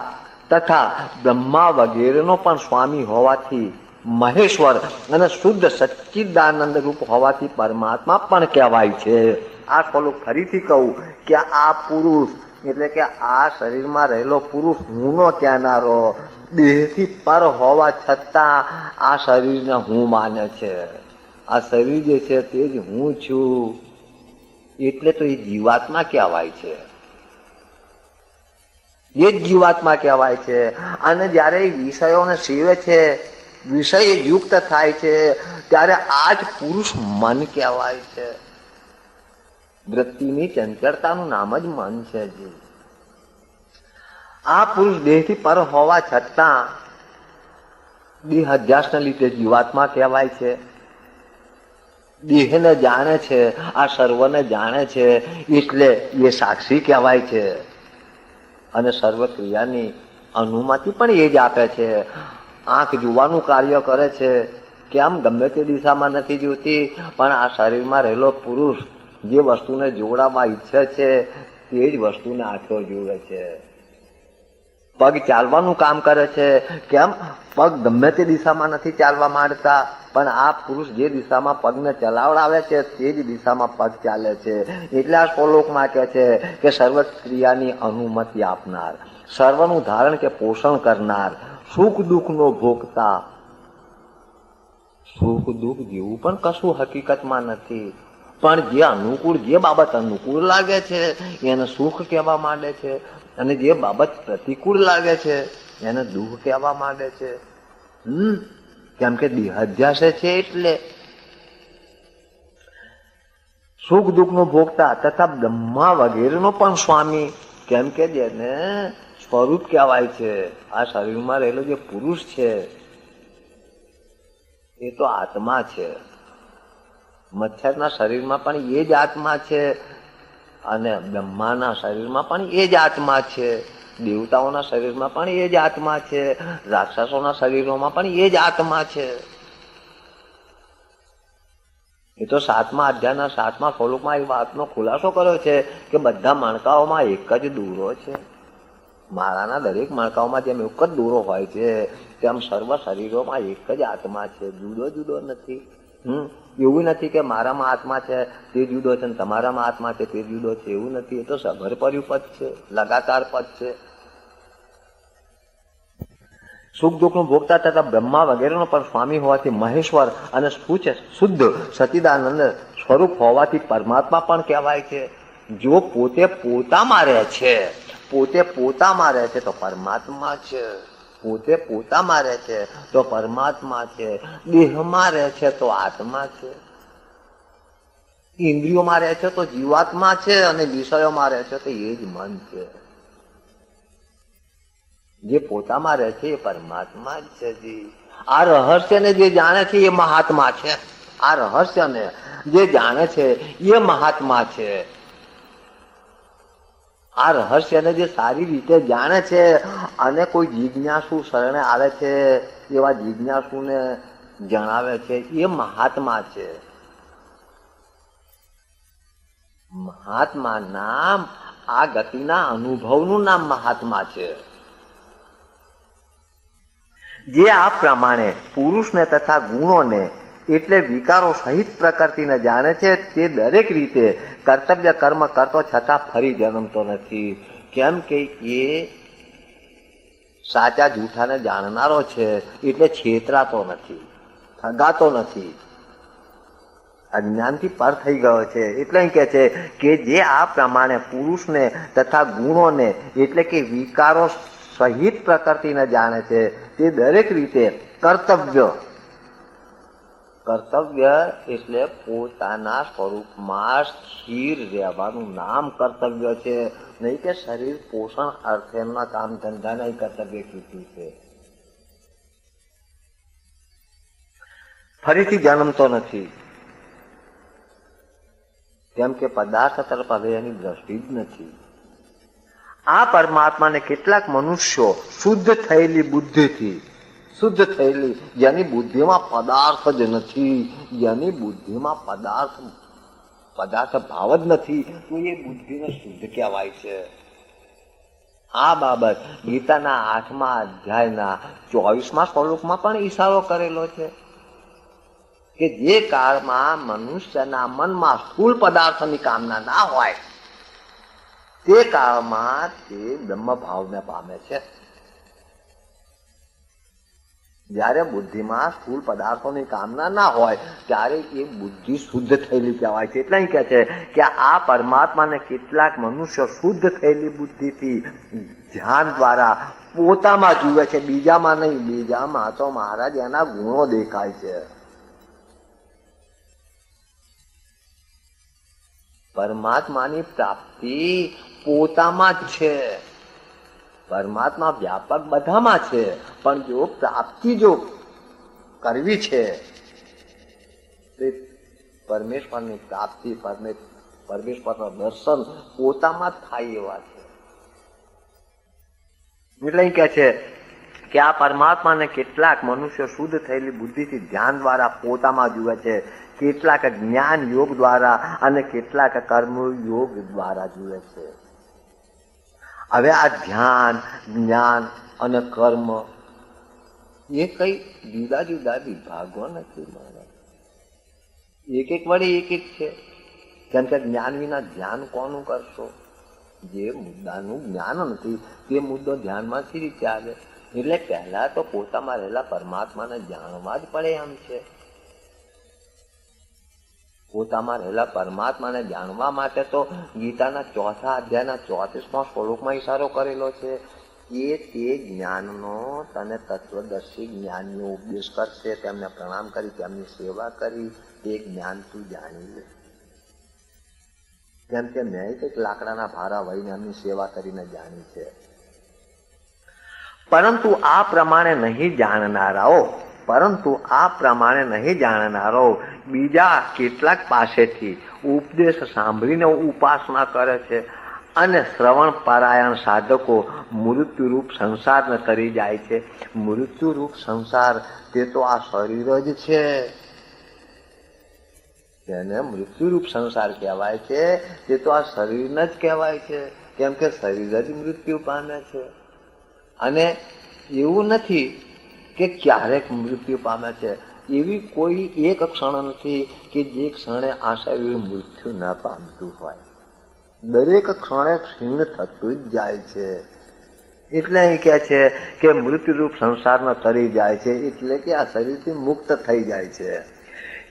તથા બ્રહ્મા વગેરેનો પણ સ્વામી હોવાથી મહેશ્વર અને શુદ્ધ સચ્ચિદાનંદ રૂપ હોવાથી પરમાત્મા પણ કહેવાય છે. આ શ્લોક ફરીથી કહું કે આ પુરુષ એટલે કે આ શરીરમાં રહેલો પુરુષ હું નો કહેનારો, દેહથી પર હોવા છતાં આ શરીરને હું માને છે. આ શરીર જે છે તે જ હું છું. એટલે તો એ જીવાત્મા કહેવાય છે, એ જ જીવાત્મા કહેવાય છે. અને જ્યારે એ વિષયોને સેવે છે, વિષય યુક્ત થાય છે, ત્યારે આ જ પુરુષ મન કહેવાય છે. વૃત્તિની ચંચળતાનું નામ જ મન છે. જી આ પુરુષ દેહથી પર હોવા છતાં દેહ અધ્યાસને લીધે જીવાત્મા કહેવાય છે. દેહને જાણે છે, આ સર્વને જાણે છે, એટલે એ સાક્ષી કહેવાય છે. અને સર્વ ક્રિયાની અનુમતિ પણ એ જ આપે છે. આંખ જોવાનું કાર્ય કરે છે, કેમ ગમે તે દિશામાં નથી જોતી, પણ આ શરીરમાં રહેલો પુરુષ જે વસ્તુને જોડાવા ઈચ્છે છે તે જ વસ્તુને આંખો જોવે છે. પગ ચાલવાનું કામ કરે છે, કેમ પગ ગમે તે દિશામાં નથી ચાલવા માંડતા, પણ આ પુરુષ જે દિશામાં પગને ચલાવડાવે છે તે જ દિશામાં પગ ચાલે છે. એટલે આ શ્લોકમાં કહે છે કે સર્વ ક્રિયાની અનુમતિ આપનાર, સર્વનું ધારણ કે પોષણ કરનાર, સુખ દુઃખનો ભોગતા. સુખ દુઃખ જેવું પણ કશું હકીકતમાં નથી, પણ જે અનુકૂળ, જે બાબત અનુકૂળ લાગે છે એને સુખ કહેવા માંડે છે, અને જે બાબત પ્રતિકૂળ લાગે છે એને દુઃખ કહેવા માંડે છે. કેમ કે દેહાધ્યાસે છે. એટલે સુખ દુઃખનો ભોગતા તથા બ્રહ્મા વગેરેનો પણ સ્વામી, કેમ કે જેને સ્વરૂપ કહેવાય છે. આ શરીરમાં રહેલો જે પુરુષ છે એ તો આત્મા છે. મચ્છરના શરીરમાં પણ એ જ આત્મા છે, અને બ્રહ્માના શરીરમાં પણ એ જ આત્મા છે, દેવતાઓના શરીરમાં પણ એ જ આત્મા છે, રાક્ષસોના શરીરોમાં પણ એ જ આત્મા છે. એ તો 7મા અધ્યાયના 7મા શ્લોકમાં એ વાતનો ખુલાસો કર્યો છે કે બધા મણકાઓમાં એક જ દોરો છે. મારાના દરેક મણકાઓમાં જેમ એક જ દોરો હોય છે, તેમ સર્વ શરીરોમાં એક જ આત્મા છે, જુદો જુદો નથી. એવું નથી કે મારામાં આત્મા છે તે જુદો છે ને તમારામાં આત્મા છે તે જુદો છે, એવું નથી. એ તો સભર પર્યું પદ છે, લગાતાર પદ છે. સુખ દુઃખનું ભોગતા તથા બ્રહ્મા વગેરેનો પણ સ્વામી હોવાથી મહેશ્વર અને શુદ્ધ સચિદાનંદ સ્વરૂપ હોવાથી પરમાત્મા પણ કહેવાય છે. જો પોતે પોતામાં રહે છે, પોતે પોતામાં રહે છે તો પરમાત્મા છે. પોતે પોતામાં રહે છે તો પરમાત્મા છે. દેહમાં રહે છે તો આત્મા છે. ઇન્દ્રિયોમાં રહે છે તો જીવાત્મા છે અને વિષયોમાં રહે છે તો એ જ મન છે. જે પોતામાં રહે છે એ પરમાત્મા જ છે. આ રહસ્યને જે જાણે છે એ મહાત્મા છે. આ રહસ્યને જે જાણે છે એ મહાત્મા છે. આ રહસ્યને જે સારી રીતે જાણે છે અને કોઈ જિજ્ઞાસુ શરણે આવે છે, એવા જિજ્ઞાસુને જણાવે છે, એ મહાત્મા છે. મહાત્મા નામ આ ગતિના અનુભવનું નામ મહાત્મા છે. જે આ પ્રમાણે પુરુષને તથા ગુણોને એટલે વિકારો સહિત પ્રકૃતિને જાણે છે, તે દરેક રીતે કર્તવ્ય કર્મ કરતો છતાં ફરી જન્મતો નથી. કેમ કે એ સાચા જૂઠાને જાણનારો છે, એટલે છેતરાતો નથી, ઠગાતો નથી, અજ્ઞાનથી પર થઈ ગયો છે. એટલે કહે છે કે જે આ પ્રમાણે પુરુષને તથા ગુણોને એટલે કે વિકારો સહિત પ્રકૃતિને જાણે છે, તે દરેક રીતે કર્તવ્ય એટલે પોતાના સ્વરૂપમાં સ્થિર રહેવાનું નામ કર્તવ્ય છે. નહીં કે શરીર પોષણ અર્થેના કામ ધંધાના કર્તવ્ય કીધું છે. ફરીથી જન્મતો નથી, કેમ કે પદાર્થ તરફ હવે એની દ્રષ્ટિ જ નથી. આ પરમાત્માને કેટલાક મનુષ્યો શુદ્ધ થયેલી બુદ્ધિથી, શુદ્ધ થયેલી જેની બુદ્ધિમાં પદાર્થ જ નથી, જેની બુદ્ધિમાં પદાર્થ ભાવ જ નથી, તો એ બુદ્ધિને શુદ્ધ કહેવાય છે. આ બાબત ગીતાના 8મા અધ્યાયના 24મા શ્લોકમાં પણ ઈશારો કરેલો છે કે જે કાળમાં મનુષ્યના મનમાં સ્થૂળ પદાર્થની કામના ના હોય તે કાળમાં તે બ્રહ્મ ભાવને પામે છે. જ્યારે બુદ્ધિમાં સ્થૂળ પદાર્થોની કામના ના હોય ત્યારે એ બુદ્ધિ શુદ્ધ થયેલી કહેવાય છે. એટલે કહે છે કે આ પરમાત્માને કેટલાક મનુષ્યો શુદ્ધ થયેલી બુદ્ધિથી ધ્યાન દ્વારા પોતામાં જુએ છે, બીજામાં નહીં. બીજામાં તો મહારાજ એના ગુણો દેખાય છે. પરમાત્માની પ્રાપ્તિ પોતામાં જ છે. પરમાત્મા વ્યાપક બધામાં છે, પણ જો પ્રાપ્તિ જો કરવી છે તે પરમેશ્વરની પ્રાપ્તિ, પરમેશ્વરનું દર્શન પોતામાં જ થાય એવા છે. એટલે કહે છે કે આ પરમાત્માને કેટલાક મનુષ્યો શુદ્ધ થયેલી બુદ્ધિથી ધ્યાન દ્વારા પોતામાં જુએ છે, કેટલાક જ્ઞાન યોગ દ્વારા અને કેટલાક કર્મ યોગ દ્વારા જુએ છે. હવે આ ધ્યાન, જ્ઞાન અને કર્મ એ કઈ જુદા જુદા વિભાગો નથી. એક એક વડે એક એક છે. કેમ કે જ્ઞાન વિના ધ્યાન કોનું કરશો? જે મુદ્દાનું જ્ઞાન નથી તે મુદ્દો ધ્યાનમાં સી રીતે આવે? એટલે પહેલા તો પોતામાં રહેલા પરમાત્માને જાણવા જ પડે એમ છે. પોતામાં રહેલા પરમાત્માને જાણવા માટે તો ગીતાના 4થા અધ્યાયના 34મા શ્લોકમાં ઈશારો કરેલો છે કે તે જ્ઞાનનો તને તત્વદર્શી જ્ઞાનનો ઉપદેશ કરશે, તેમને પ્રણામ કરી તેમની સેવા કરી તે જ્ઞાન તું જાણી લે. કેમ કે મેં કંઈક લાકડાના ભારા વહીને એમની સેવા કરીને જાણી છે. પરંતુ આ પ્રમાણે નહીં જાણનારાઓ બીજા કેટલાક પાસેથી ઉપદેશ સાંભળીને ઉપાસના કરે છે અને શ્રવણ પરાયણ સાધકો મૃત્યુરૂપ સંસારને તરી જાય છે. મૃત્યુરૂપ સંસાર તે તો આ શરીર જ છે. તેને મૃત્યુરૂપ સંસાર કહેવાય છે. તે તો આ શરીરને જ કહેવાય છે. કેમ કે શરીર જ મૃત્યુ પામે છે. અને એવું નથી કે ક્યારેક મૃત્યુ પામે છે. એવી કોઈ એક ક્ષણ નથી કે જે ક્ષણે આ શરીર મૃત્યુ ન પામતું હોય. દરેક ક્ષણે ક્ષીણ થતું જ જાય છે. એટલે અહીં કહે છે કે મૃત્યુરૂપ સંસારનો તરી જાય છે, એટલે કે આ શરીરથી મુક્ત થઈ જાય છે.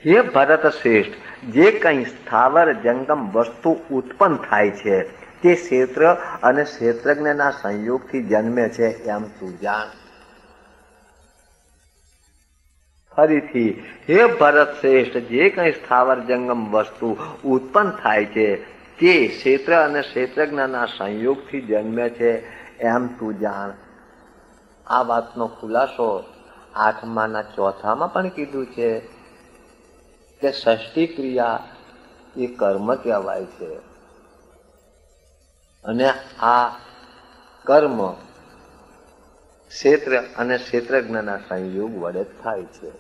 હે ભરત શ્રેષ્ઠ, જે કંઈ સ્થાવર જંગમ વસ્તુ ઉત્પન્ન થાય છે તે ક્ષેત્ર અને ક્ષેત્રજ્ઞના સંયોગથી જન્મે છે એમ તું જાણ. ફરીથી, હે ભરત શ્રેષ્ઠ, જે કંઈ સ્થાવર જંગમ વસ્તુ ઉત્પન્ન થાય છે તે ક્ષેત્ર અને ક્ષેત્રજ્ઞના સંયોગથી જન્મે છે એમ તું જાણ. આ વાતનો ખુલાસો 8માના 4થામાં પણ કીધું છે કે ષષ્ઠી ક્રિયા એ કર્મ કહેવાય છે અને આ કર્મ ક્ષેત્ર અને ક્ષેત્રજ્ઞના સંયોગ વડે થાય છે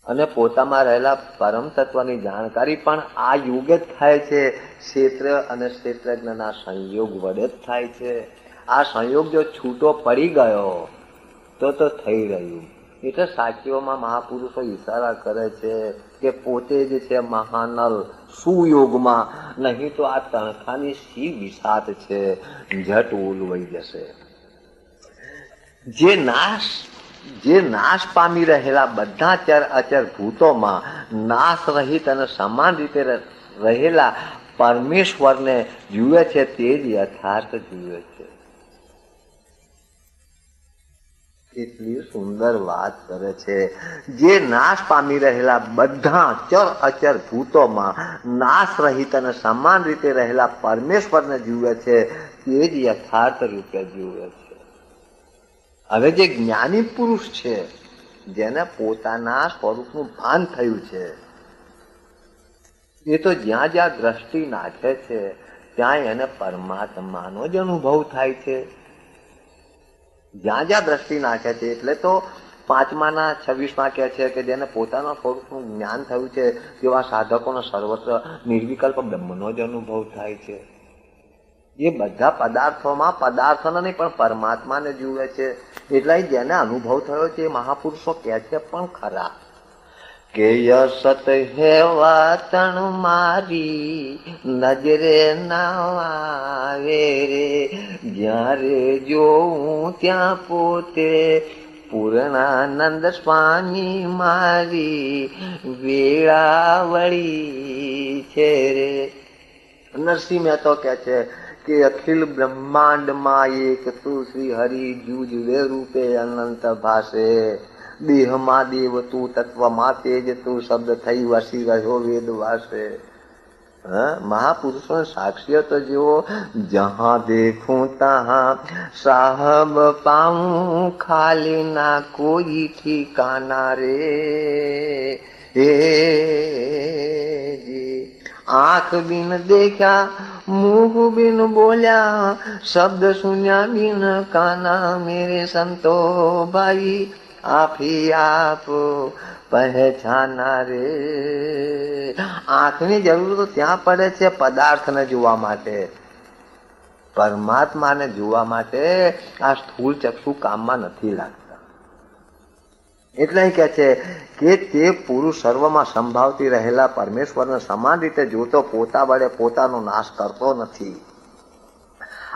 અને પોતામાં રહેલા પરમ તત્વની જાણકારી પણ આ યુગે જ થાય છે. ક્ષેત્ર અને ક્ષેત્રજ્ઞના સંયોગ વડે જ થાય છે. આ સંયોગ જો છૂટો પડી ગયો તો થઈ રહ્યું. એટલે સાચીઓમાં મહાપુરુષો ઈશારા કરે છે કે પોતે જ છે મહાનલ સુયોગમાં, નહીં તો આ તણખાની સી વિષાદ છે, ઝટ ઓલવાઈ જશે. જે નાશ પામી રહેલા બધા ચર અચર ભૂતોમાં નાશ રહિત અને સમાન રીતે રહેલા પરમેશ્વરને જુએ છે તે જ યથાર્થ જુએ છે. કેટલી સુંદર વાત કરે છે. જે નાશ પામી રહેલા બધા ચર અચર ભૂતોમાં નાશ રહિત અને સમાન રીતે રહેલા પરમેશ્વરને જુએ છે તે જ યથાર્થ રૂપે જુએ છે. હવે જે જ્ઞાની પુરુષ છે, જેને પોતાના સ્વરૂપનું ભાન થયું છે, એ તો જ્યાં જ્યાં દ્રષ્ટિ નાખે છે ત્યાં એને પરમાત્માનો જ અનુભવ થાય છે. જ્યાં જ્યાં દ્રષ્ટિ નાખે છે એટલે તો 5માના 26માં કહે છે કે જેને પોતાના સ્વરૂપનું જ્ઞાન થયું છે તેવા સાધકોનો સર્વત્ર નિર્વિકલ્પ બ્રહ્મનો જ અનુભવ થાય છે. એ બધા પદાર્થોમાં પદાર્થોને નહીં પણ પરમાત્માને જુએ છે. એટલે જેને અનુભવ થયો છે એ મહાપુરુષો કહે છે પણ ખરા કે યસત હેવા તણ મારી નજરે ના આવે રે, જ્યારે જોઉં ત્યાં પોતે પૂર્ણાનંદ સ્વામી મારી વેળાવળી છે રે. નરસિંહ મહેતો કહે છે કે અખિલ બ્રહ્માંડમાં એક તું શ્રી હરિ જુજવે રૂપે અનંત ભાષે, દેહમાં દેવ તું, તત્વમાં તેજ તું, શબ્દ થઈ વસી રહ્યો વેદ વાસે. મહાપુરુષો સાક્ષીઓ તો જુઓ, જહાં દેખું તહાં સાહબ પાઉં, ખાલી ના કોઈ ઠિકાના રે. આંખ બિન દેખ્યા, મુખ બિન બોલ્યા, શબ્દ સુન્યા બિન કાના, મેરે સંતો ભાઈ આપી આપ પહેચાના રે. આંખની જરૂર તો ત્યાં પડે છે પદાર્થને જોવા માટે, પરમાત્માને જોવા માટે આ સ્થૂળ ચક્ષુ કામમાં નથી લાગતા. એટલે કહે છે કે તે પુરુષ સર્વમાં સંભાવતી રહેલા પરમેશ્વરને સમાન રીતે જોતો પોતા વડે પોતાનો નાશ કરતો નથી,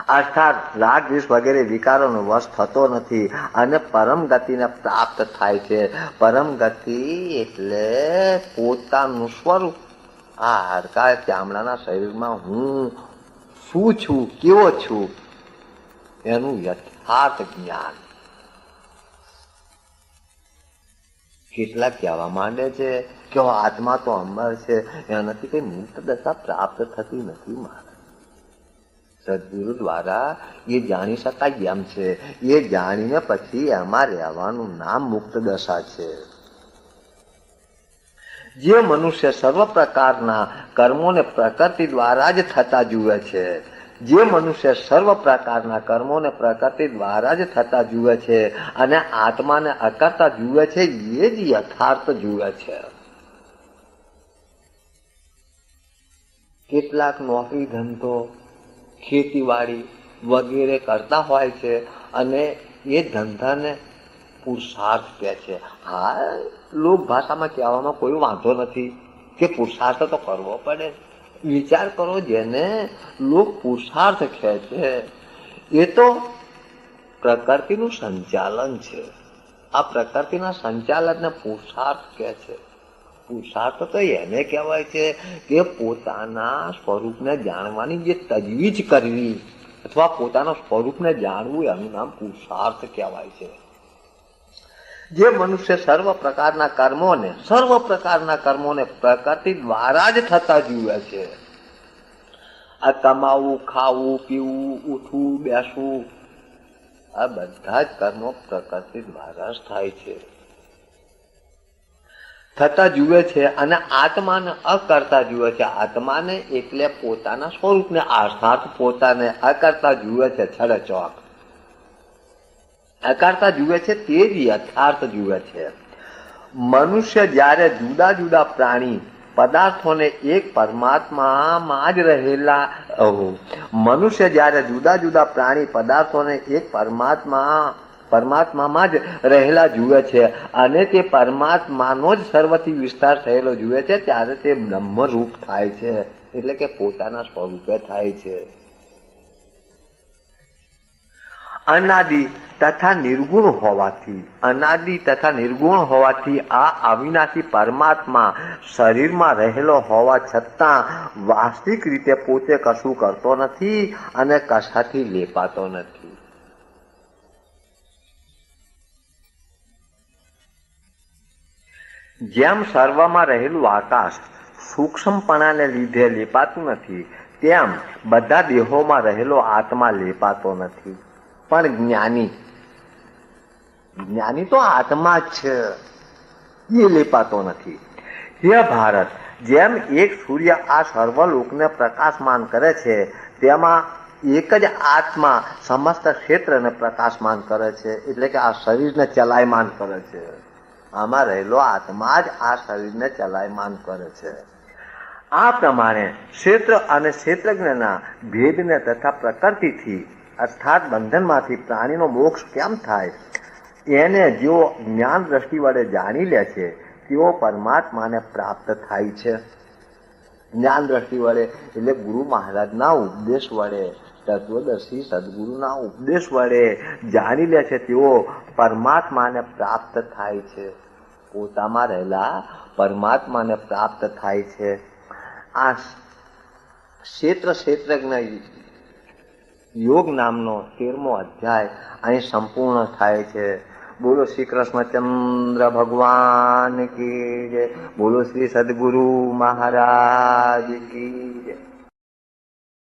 અર્થાત રાગ દ્વેષ વગેરે વિકારોનો વશ થતો નથી અને પરમ ગતિને પ્રાપ્ત થાય છે. પરમ ગતિ એટલે પોતાનું સ્વરૂપ. આ હાડકા ચામડાના શરીરમાં હું શું છું, કેવો છું, એનું યથાર્થ જ્ઞાન. કેટલાક કહેવા માંડે છે કે આત્મા તો અમર છે, એનાથી કઈ મુક્ત દશા પ્રાપ્ત થતી નથી. મારા સદગુરુ દ્વારા એ જાણી શકાય એમ છે. એ જાણીને પછી એમાં રહેવાનું નામ મુક્ત દશા છે. જે મનુષ્ય સર્વ પ્રકારના કર્મોને પ્રકૃતિ દ્વારા જ થતા જુએ છે, જે મનુષ્ય સર્વ પ્રકારના કર્મોને પ્રકૃતિ દ્વારા જ થતા જુએ છે અને આત્માને અકર્તા જુએ છે, એ જ યથાર્થ જુએ છે. કેટલાક નોકરી ધંધો ખેતીવાડી વગેરે કરતા હોય છે અને એ ધંધાને પુરુષાર્થ કહે છે. હા, લોક ભાષામાં કહેવામાં કોઈ વાંધો નથી કે પુરુષાર્થ તો કરવો પડે. વિચાર કરો, જેને લોક પુરુષાર્થ કહે છે એ તો પ્રકૃતિનું સંચાલન છે. આ પ્રકૃતિના સંચાલનને પુરુષાર્થ કહે છે. પુરુષાર્થ તો એને કહેવાય છે કે પોતાના સ્વરૂપને જાણવાની જે તજવીજ કરવી અથવા પોતાના સ્વરૂપને જાણવું એનું નામ પુરુષાર્થ કહેવાય છે. જે મનુષ્ય સર્વ પ્રકારના કર્મોને પ્રકૃતિ દ્વારા જ થતા જુએ છે. આ કમાવું, ખાવું, પીવું, ઉઠવું, બેસવું, આ બધા જ કર્મો પ્રકૃતિ દ્વારા જ થાય છે, થતા જુએ છે. અને આત્માને અકર્તા જુએ છે. આત્માને એટલે પોતાના સ્વરૂપને અર્થાત પોતાને અકર્તા જુએ છે. છડચોક અકર્તા જુએ છે, તે જ યથાર્થ જુએ છે. મનુષ્ય જ્યારે જુદા જુદા પ્રાણી પદાર્થોને એક પરમાત્મામાં જ રહેલા મનુષ્ય જ્યારે જુદા જુદા પ્રાણી પદાર્થોને એક પરમાત્મામાં જ રહેલા જુએ છે અને તે પરમાત્માનો જ સર્વથી વિસ્તાર થયેલો જુએ છે, ત્યારે તે બ્રહ્મરૂપ થાય છે, એટલે કે પોતાના સ્વરૂપે થાય છે. અનાદિ તથા નિર્ગુણ હોવાથી આ અવિનાશી પરમાત્મા શરીરમાં રહેલો હોવા છતાં વાસ્તવિક રીતે પોતે કશું કરતો નથી અને કશાથી લેપાતો નથી. જેમ સર્વમાં રહેલું આકાશ સૂક્ષ્મપણાને લીધે લેપાતું નથી, તેમ બધા દેહોમાં રહેલો આત્મા લેપાતો નથી. પણ જ્ઞાની તો આત્મા જ છે, એ લેપાતો નથી. હે ભારત, જેમ એક સૂર્ય આ સર્વલોકને પ્રકાશમાન કરે છે, તેમાં એક જ આત્મા સમસ્ત ક્ષેત્રને પ્રકાશમાન કરે છે, એટલે કે આ શરીરને ચલાયમાન કરે છે. આમાં રહેલો આત્મા જ આ શરીરને ચલાયમાન કરે છે. આ પ્રમાણે ક્ષેત્ર અને ક્ષેત્રજ્ઞના ભેદને તથા પ્રકૃતિથી અર્થાત બંધનમાંથી પ્રાણીનો મોક્ષ કેમ થાય, એને જેઓ જ્ઞાન દ્રષ્ટિ વડે જાણી લે છે તેઓ પરમાત્માને પ્રાપ્ત થાય છે. જ્ઞાન દ્રષ્ટિ વડે એટલે ગુરુ મહારાજના ઉપદેશ વડે, તત્વદર્શી સદગુરુના ઉપદેશ વડે જાણી લે છે તેઓ પરમાત્માને પ્રાપ્ત થાય છે, પોતામાં રહેલા પરમાત્માને પ્રાપ્ત થાય છે. આ ક્ષેત્રજ્ઞ યોગ નામનો 13મો અધ્યાય અહીં સંપૂર્ણ થાય છે. બોલો શ્રી કૃષ્ણચંદ્ર ભગવાન કી જય. બોલો શ્રી સદગુરુ મહારાજ કી જય.